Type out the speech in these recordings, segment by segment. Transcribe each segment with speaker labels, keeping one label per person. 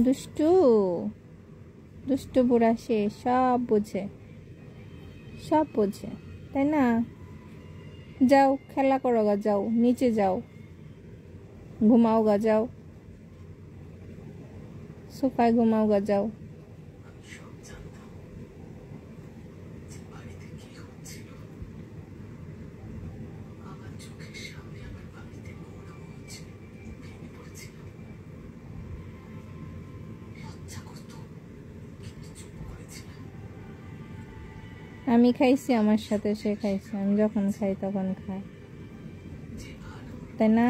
Speaker 1: দুষ্টু দুষ্টু বুড়া, সে সব বোঝে, সব বোঝে, তাই না? যাও খেলা করো গা, যাও নিচে যাও, ঘুমাও গা, যাও সোফায় ঘুমাও গা, যাও। আমি খাইছি, আমার সাথে সে খাইছে, আমি যখন খাই তখন খায়, তাই না?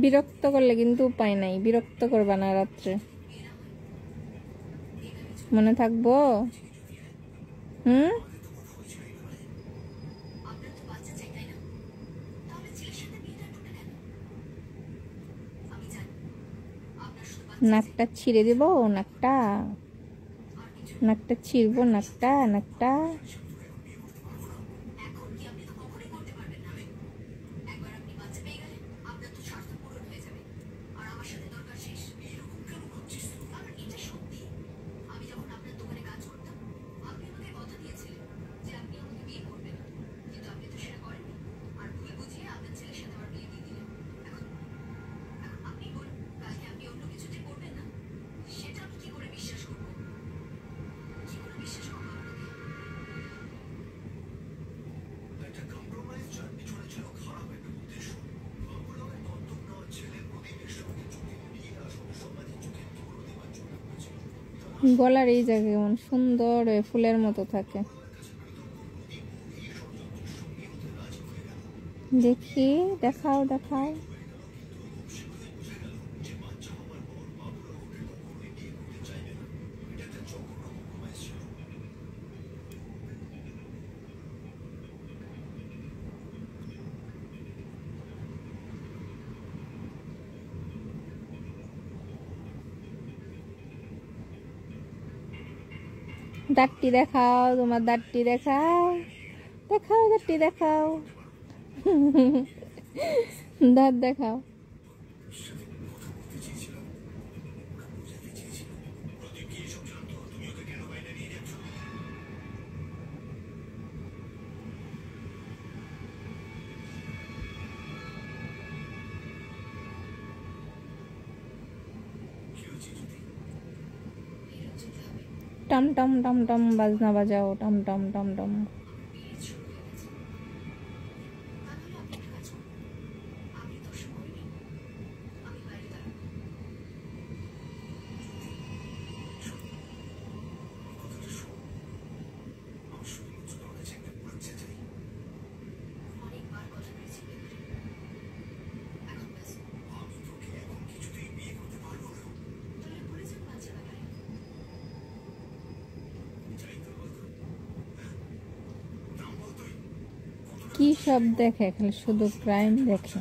Speaker 1: বিরক্ত করলে কিন্তু উপায় নাই, বিরক্ত করবা না রাত্রে, মনে থাকবো? নাকটা ছিঁড়ে দেব, নাকটা নাকটা ছিঁড়বো, নাকটা নাকটা। গলার এই জায়গায় কেমন সুন্দর ফুলের মতো থাকে, দেখি, দেখাও দেখাও। দাঁতটি দেখাও, তোমার দাঁতটি দেখাও, দেখাও দাঁতটি দেখাও, দাঁত দেখাও। टम टम टम टम बजना बजाओ, टम टम टम टम। কি সব দেখে, খালি শুধু ক্রাইম দেখে।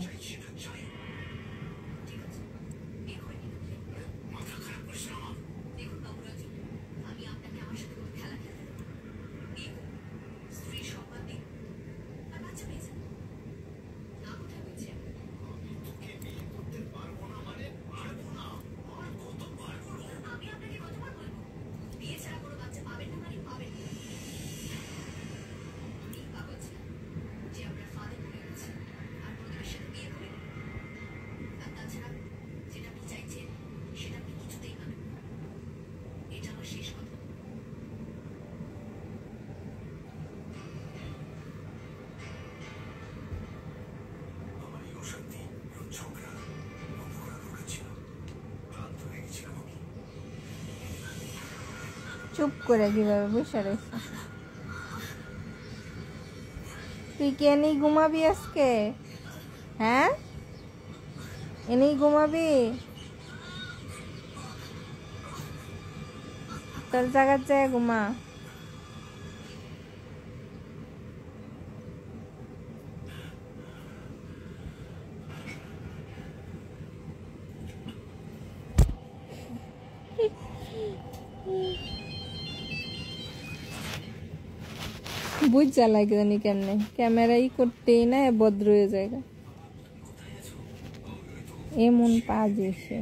Speaker 1: চুপ করে কিভাবে বসে রয়েছে? তুই কে নেই ঘুমাবি আজকে? হ্যাঁ, এনেই ঘুমাবি? তোর জায়গার জায়গায় ঘুমা। বুঝ জ্বালায় জানি কেমনে, ক্যামেরাই করতেই না ভদ্র হয়ে জায়গা এমন পাজ এসে।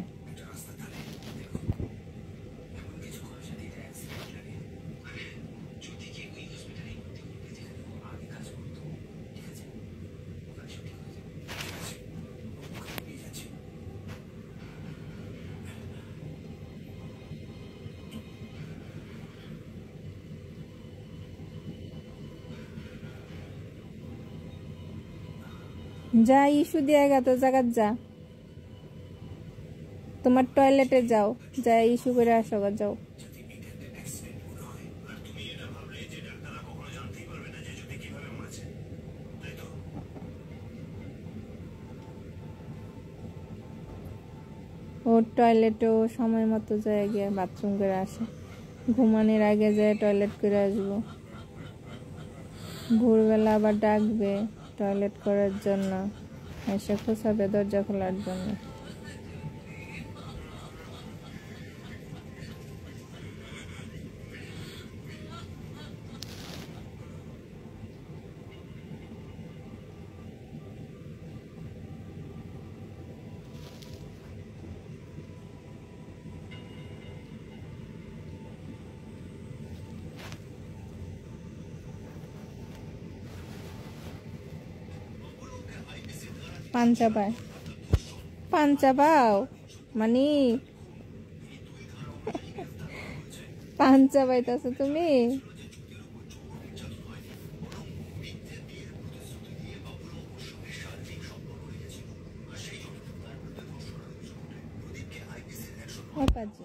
Speaker 1: যা ইস্যু দিয়ে গা তো জায়গা যা, তোমার টয়লেটে যাও, যা ইস্যু করে আসো গা, যাও। ওর টয়লেটেও সময় মতো যায় গিয়ে বাথরুম করে আসে, ঘুমানোর আগে যায় টয়লেট করে আসবো, ভোরবেলা আবার ডাকবে টয়লেট করার জন্য, এসে খোঁচাবে দরজা খোলার জন্য। পাঞ্চাবায় পাঞ্চাবাও মানে পাঞ্চাবাইতেছো তুমি? ও পাজি,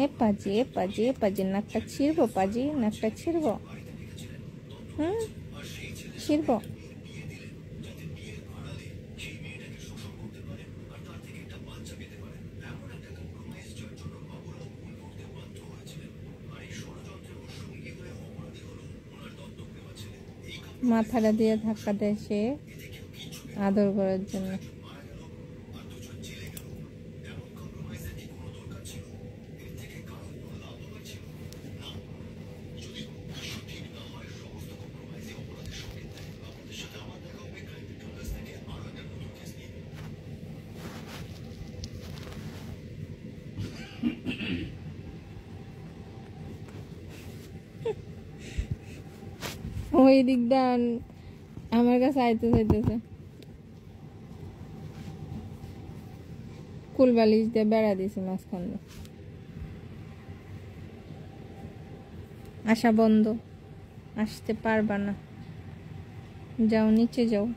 Speaker 1: এ পাজি, এ পাজি, এ পাজি, নাকটা ছিড়বো পাজি, নাকটা ছিড়বো। ছিড়বো। মাথাটা দিয়ে ধাক্কা দেয় সে আদর করার জন্য। ওই দিকটা আমার কাছে চাইতেছে, কুল বালিশ দিয়ে বেড়া দিছে মাঝখান দিয়ে। আসা বন্ধ, আসতে পারবা না, যাও নিচে যাও।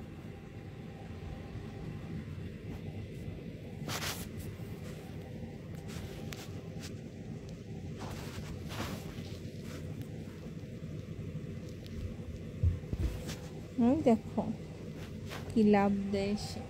Speaker 1: দেখো কি লাভ দেয় সে।